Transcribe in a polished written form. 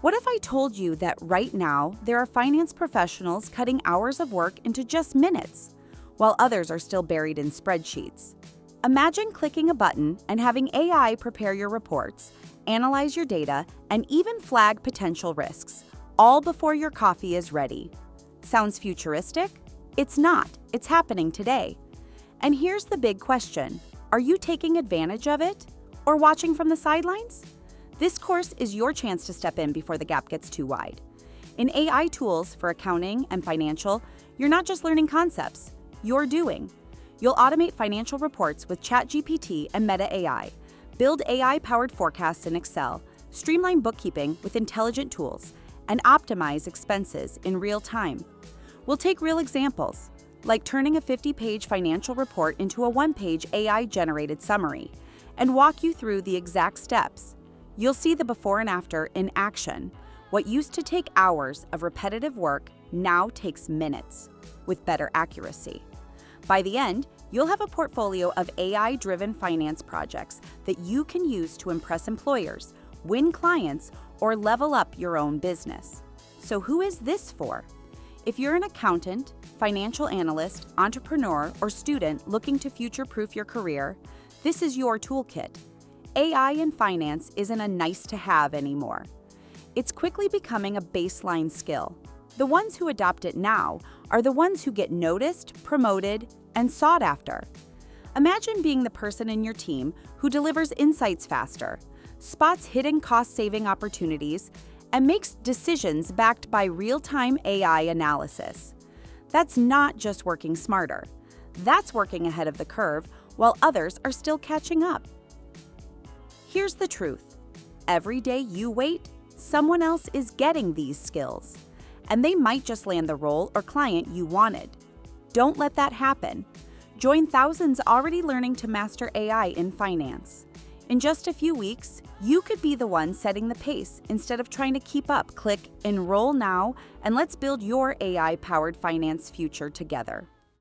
What if I told you that right now there are finance professionals cutting hours of work into just minutes, while others are still buried in spreadsheets? Imagine clicking a button and having AI prepare your reports, analyze your data, and even flag potential risks, all before your coffee is ready. Sounds futuristic? It's not. It's happening today. And here's the big question. Are you taking advantage of it or watching from the sidelines? This course is your chance to step in before the gap gets too wide. In AI tools for accounting and financial, you're not just learning concepts, you're doing. You'll automate financial reports with ChatGPT and Meta AI, build AI-powered forecasts in Excel, streamline bookkeeping with intelligent tools, and optimize expenses in real time. We'll take real examples, like turning a 50-page financial report into a one-page AI-generated summary, and walk you through the exact steps. You'll see the before and after in action. What used to take hours of repetitive work now takes minutes, with better accuracy. By the end, you'll have a portfolio of AI-driven finance projects that you can use to impress employers, win clients, or level up your own business. So who is this for? If you're an accountant, financial analyst, entrepreneur, or student looking to future-proof your career, this is your toolkit. AI in finance isn't a nice-to-have anymore. It's quickly becoming a baseline skill. The ones who adopt it now are the ones who get noticed, promoted, and sought after. Imagine being the person in your team who delivers insights faster, spots hidden cost-saving opportunities, and makes decisions backed by real-time AI analysis. That's not just working smarter. That's working ahead of the curve while others are still catching up. Here's the truth. Every day you wait, someone else is getting these skills, and they might just land the role or client you wanted. Don't let that happen. Join thousands already learning to master AI in finance. In just a few weeks, you could be the one setting the pace instead of trying to keep up. Click Enroll now, and let's build your AI-powered finance future together.